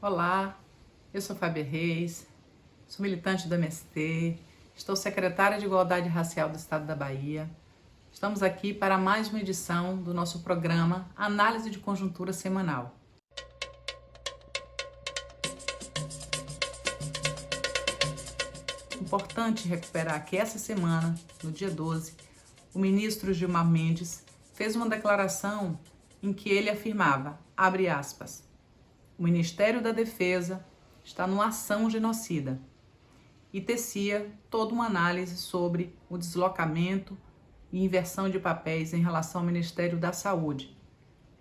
Olá, eu sou Fábia Reis, sou militante do MST, estou secretária de Igualdade Racial do Estado da Bahia. Estamos aqui para mais uma edição do nosso programa Análise de Conjuntura Semanal. Importante recuperar que essa semana, no dia 12, o ministro Gilmar Mendes fez uma declaração em que ele afirmava, abre aspas, o Ministério da Defesa está numa ação genocida e tecia toda uma análise sobre o deslocamento e inversão de papéis em relação ao Ministério da Saúde.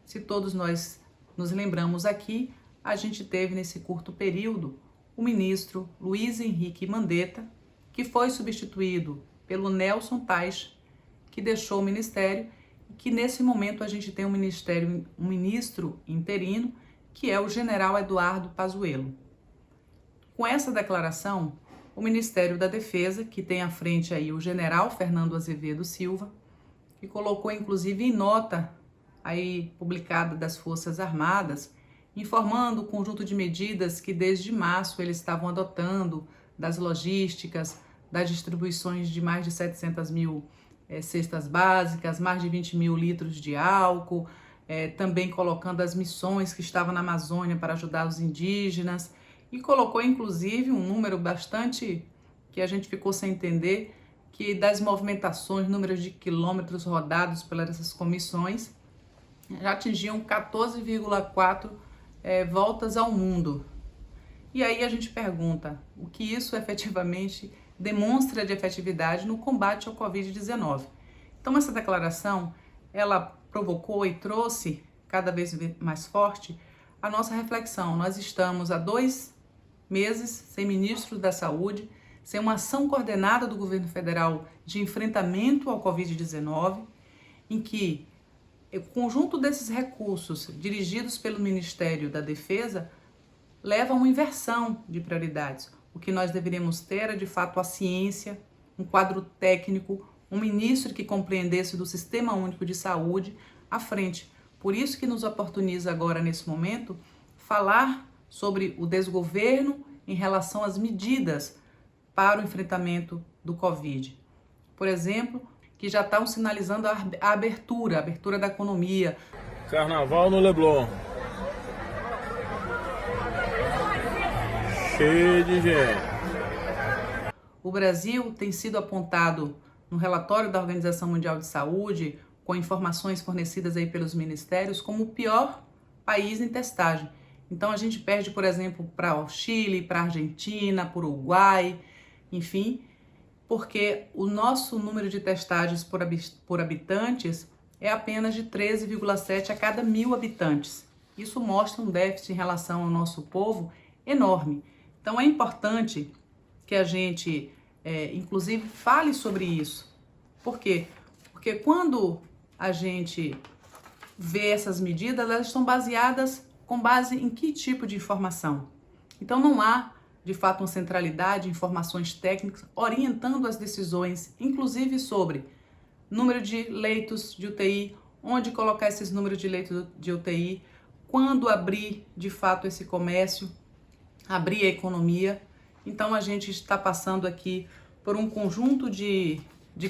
Se todos nós nos lembramos aqui, a gente teve nesse curto período o ministro Luiz Henrique Mandetta, que foi substituído pelo Nelson Teich, que deixou o ministério, e que nesse momento a gente tem um ministro interino, que é o general Eduardo Pazuello. Com essa declaração, o Ministério da Defesa, que tem à frente aí o general Fernando Azevedo Silva, que colocou inclusive em nota aí publicada das Forças Armadas, informando o conjunto de medidas que desde março eles estavam adotando, das logísticas, das distribuições de mais de 700 mil cestas básicas, mais de 20 mil litros de álcool, também colocando as missões que estavam na Amazônia para ajudar os indígenas, e colocou inclusive um número bastante que a gente ficou sem entender, que das movimentações, números de quilômetros rodados pelas essas comissões, já atingiam 14,4 voltas ao mundo. E aí a gente pergunta, o que isso efetivamente demonstra de efetividade no combate ao Covid-19? Então essa declaração, ela provocou e trouxe cada vez mais forte a nossa reflexão. Nós estamos há 2 meses sem ministro da Saúde, sem uma ação coordenada do governo federal de enfrentamento ao Covid-19, em que o conjunto desses recursos dirigidos pelo Ministério da Defesa leva a uma inversão de prioridades. O que nós deveríamos ter é, de fato, a ciência, um quadro técnico, um ministro que compreendesse do Sistema Único de Saúde à frente. Por isso que nos oportuniza agora, nesse momento, falar sobre o desgoverno em relação às medidas para o enfrentamento do Covid. Por exemplo, que já estão sinalizando a abertura da economia. Carnaval no Leblon. Cheio de gente. O Brasil tem sido apontado no relatório da Organização Mundial de Saúde, com informações fornecidas aí pelos ministérios, como o pior país em testagem. Então a gente perde, por exemplo, para o Chile, para a Argentina, para o Uruguai, enfim, porque o nosso número de testagens por habitantes é apenas de 13,7 a cada 1.000 habitantes. Isso mostra um déficit em relação ao nosso povo enorme. Então é importante que a gente, inclusive, fale sobre isso. Por quê? Porque quando a gente vê essas medidas, elas estão baseadas com base em que tipo de informação? Então não há, de fato, uma centralidade, informações técnicas orientando as decisões, inclusive sobre número de leitos de UTI, onde colocar esses números de leitos de UTI, quando abrir, de fato, esse comércio, abrir a economia. Então a gente está passando aqui por um conjunto de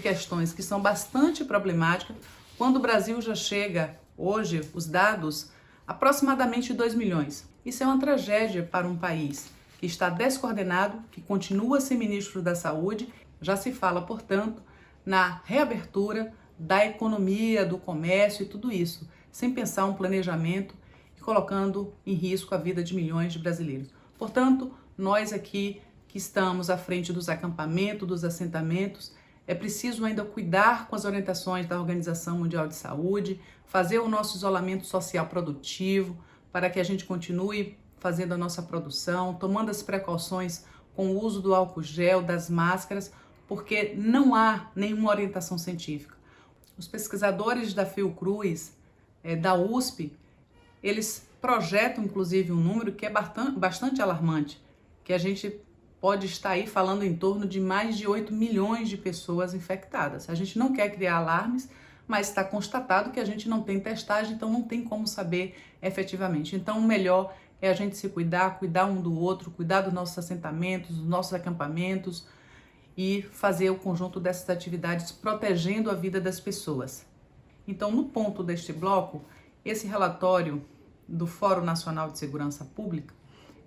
questões que são bastante problemáticas, quando o Brasil já chega, hoje, os dados, aproximadamente 2 milhões. Isso é uma tragédia para um país que está descoordenado, que continua sem ministro da Saúde. Já se fala, portanto, na reabertura da economia, do comércio e tudo isso, sem pensar um planejamento e colocando em risco a vida de milhões de brasileiros. Portanto, nós aqui que estamos à frente dos acampamentos, dos assentamentos, é preciso ainda cuidar com as orientações da Organização Mundial de Saúde, fazer o nosso isolamento social produtivo, para que a gente continue fazendo a nossa produção, tomando as precauções com o uso do álcool gel, das máscaras, porque não há nenhuma orientação científica. Os pesquisadores da Fiocruz, da USP, eles projetam inclusive um número que é bastante alarmante, que a gente pode estar aí falando em torno de mais de 8 milhões de pessoas infectadas. A gente não quer criar alarmes, mas está constatado que a gente não tem testagem, então não tem como saber efetivamente. Então o melhor é a gente se cuidar, cuidar um do outro, cuidar dos nossos assentamentos, dos nossos acampamentos e fazer o conjunto dessas atividades protegendo a vida das pessoas. Então, no ponto deste bloco, esse relatório do Fórum Nacional de Segurança Pública,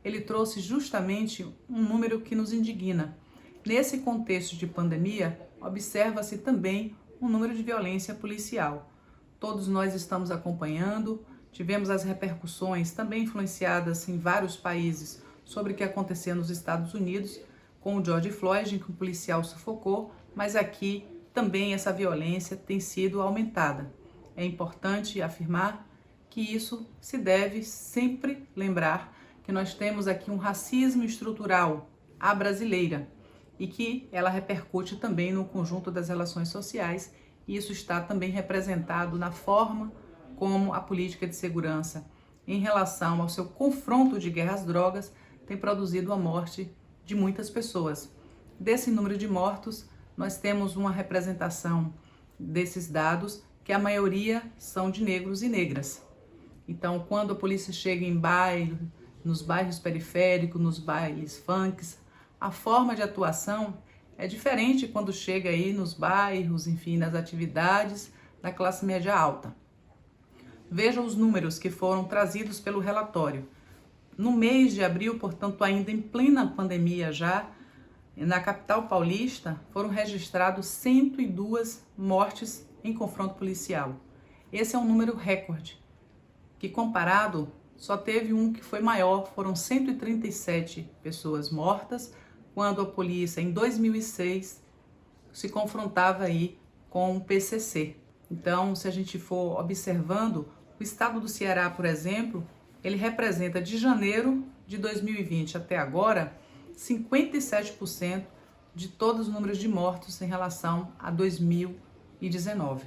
ele trouxe justamente um número que nos indigna. Nesse contexto de pandemia, observa-se também um número de violência policial. Todos nós estamos acompanhando, tivemos as repercussões também influenciadas em vários países sobre o que aconteceu nos Estados Unidos, com o George Floyd, em que um policial sufocou, mas aqui também essa violência tem sido aumentada. É importante afirmar que isso se deve sempre lembrar que nós temos aqui um racismo estrutural à brasileira e que ela repercute também no conjunto das relações sociais, e isso está também representado na forma como a política de segurança, em relação ao seu confronto de guerra às drogas, tem produzido a morte de muitas pessoas. Desse número de mortos, nós temos uma representação desses dados que a maioria são de negros e negras. Então, quando a polícia chega em bairro, nos bairros periféricos, nos bailes funks, a forma de atuação é diferente quando chega aí nos bairros, enfim, nas atividades da classe média alta. Veja os números que foram trazidos pelo relatório. No mês de abril, portanto, ainda em plena pandemia já, na capital paulista, foram registrados 102 mortes em confronto policial. Esse é um número recorde, que comparado, só teve um que foi maior, foram 137 pessoas mortas, quando a polícia, em 2006, se confrontava aí com o PCC. Então, se a gente for observando, o estado do Ceará, por exemplo, ele representa de janeiro de 2020 até agora, 57% de todos os números de mortos em relação a 2019.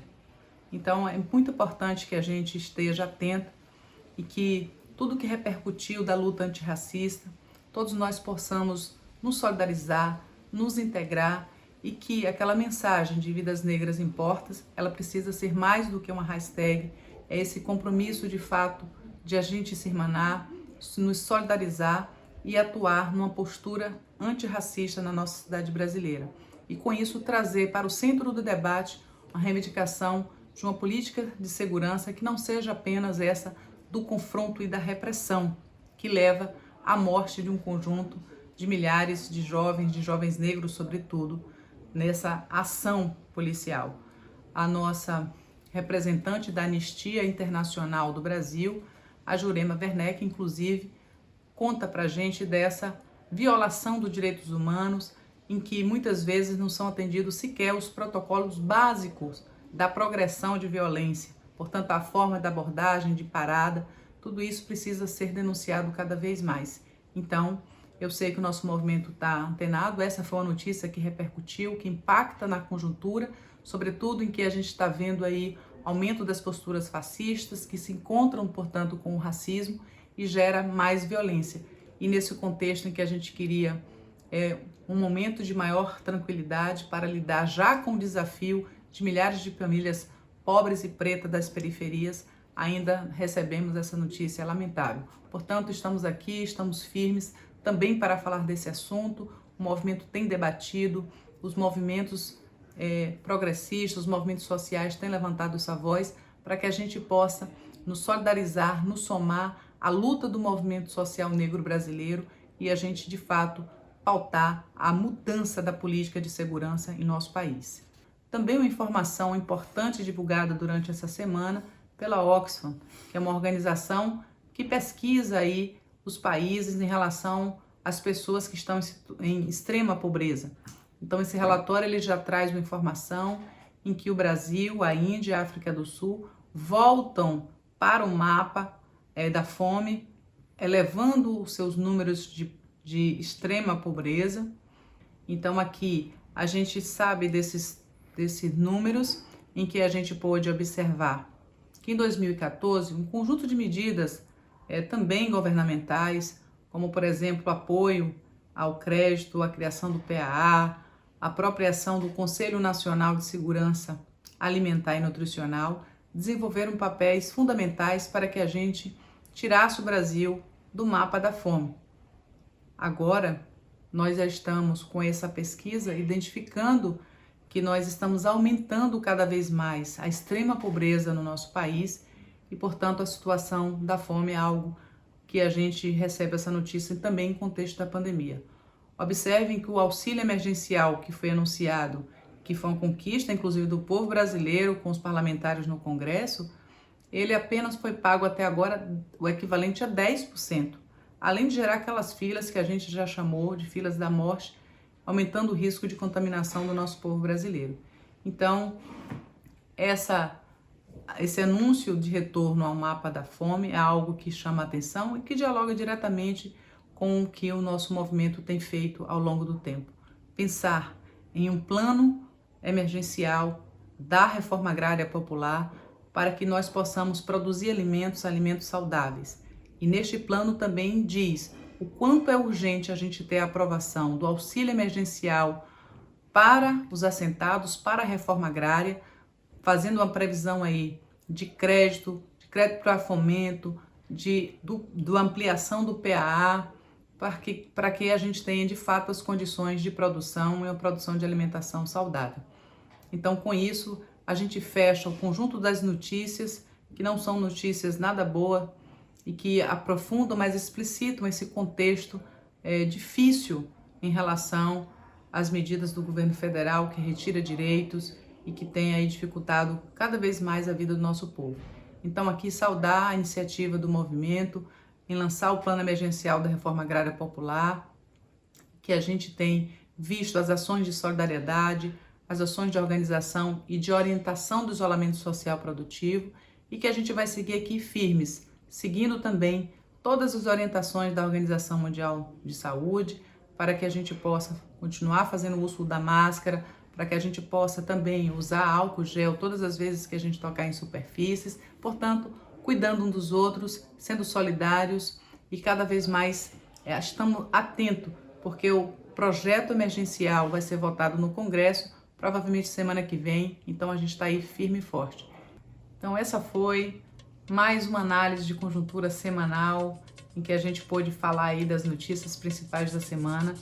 Então, é muito importante que a gente esteja atento e que tudo que repercutiu da luta antirracista, todos nós possamos nos solidarizar, nos integrar e que aquela mensagem de vidas negras importa, ela precisa ser mais do que uma hashtag, é esse compromisso de fato de a gente se irmanar, nos solidarizar e atuar numa postura antirracista na nossa cidade brasileira. E com isso trazer para o centro do debate uma reivindicação de uma política de segurança que não seja apenas essa do confronto e da repressão, que leva à morte de um conjunto de milhares de jovens negros, sobretudo, nessa ação policial. A nossa representante da Anistia Internacional do Brasil, a Jurema Werneck, inclusive, conta pra gente dessa violação dos direitos humanos, em que muitas vezes não são atendidos sequer os protocolos básicos da progressão de violência. Portanto, a forma da abordagem, de parada, tudo isso precisa ser denunciado cada vez mais. Então, eu sei que o nosso movimento está antenado, essa foi uma notícia que repercutiu, que impacta na conjuntura, sobretudo em que a gente está vendo aí aumento das posturas fascistas, que se encontram, portanto, com o racismo e gera mais violência. E nesse contexto em que a gente queria um momento de maior tranquilidade para lidar já com o desafio de milhares de famílias pobres e pretas das periferias, ainda recebemos essa notícia lamentável. Portanto, estamos aqui, estamos firmes também para falar desse assunto. O movimento tem debatido, os movimentos progressistas, os movimentos sociais têm levantado essa voz para que a gente possa nos solidarizar, nos somar à luta do movimento social negro brasileiro e a gente, de fato, pautar a mudança da política de segurança em nosso país. Também uma informação importante divulgada durante essa semana pela Oxfam, que é uma organização que pesquisa aí os países em relação às pessoas que estão em extrema pobreza. Então, esse relatório ele já traz uma informação em que o Brasil, a Índia e a África do Sul voltam para o mapa da fome, elevando os seus números de extrema pobreza. Então, aqui a gente sabe desses números em que a gente pôde observar que em 2014 um conjunto de medidas também governamentais, como por exemplo o apoio ao crédito, a criação do PAA, a própria ação do Conselho Nacional de Segurança Alimentar e Nutricional, desenvolveram papéis fundamentais para que a gente tirasse o Brasil do mapa da fome. Agora, nós já estamos com essa pesquisa identificando que nós estamos aumentando cada vez mais a extrema pobreza no nosso país e, portanto, a situação da fome é algo que a gente recebe essa notícia também em contexto da pandemia. Observem que o auxílio emergencial que foi anunciado, que foi uma conquista, inclusive, do povo brasileiro com os parlamentares no Congresso, ele apenas foi pago até agora o equivalente a 10%, além de gerar aquelas filas que a gente já chamou de filas da morte, aumentando o risco de contaminação do nosso povo brasileiro. Então, esse anúncio de retorno ao mapa da fome é algo que chama a atenção e que dialoga diretamente com o que o nosso movimento tem feito ao longo do tempo. Pensar em um plano emergencial da reforma agrária popular para que nós possamos produzir alimentos saudáveis. E neste plano também diz o quanto é urgente a gente ter a aprovação do auxílio emergencial para os assentados, para a reforma agrária, fazendo uma previsão aí de crédito para fomento, do ampliação do PAA, para que a gente tenha de fato as condições de produção e uma produção de alimentação saudável. Então, com isso, a gente fecha o conjunto das notícias, que não são notícias nada boas e que aprofundam, mas explicitam esse contexto difícil em relação às medidas do governo federal que retira direitos e que tem aí dificultado cada vez mais a vida do nosso povo. Então, aqui saudar a iniciativa do movimento em lançar o plano emergencial da reforma agrária popular, que a gente tem visto as ações de solidariedade, as ações de organização e de orientação do isolamento social produtivo e que a gente vai seguir aqui firmes, seguindo também todas as orientações da Organização Mundial de Saúde, para que a gente possa continuar fazendo uso da máscara, para que a gente possa também usar álcool gel todas as vezes que a gente tocar em superfícies, portanto, cuidando um dos outros, sendo solidários e cada vez mais estamos atentos, porque o projeto emergencial vai ser votado no Congresso, provavelmente semana que vem, então a gente está aí firme e forte. Então essa foi mais uma análise de conjuntura semanal, em que a gente pôde falar aí das notícias principais da semana.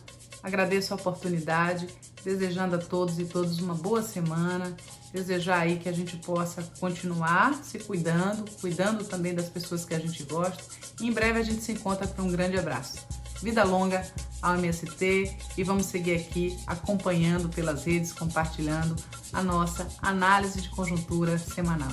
Agradeço a oportunidade, desejando a todos e todas uma boa semana, desejar aí que a gente possa continuar se cuidando também das pessoas que a gente gosta, e em breve a gente se encontra para um grande abraço. Vida longa ao MST e vamos seguir aqui acompanhando pelas redes, compartilhando a nossa análise de conjuntura semanal.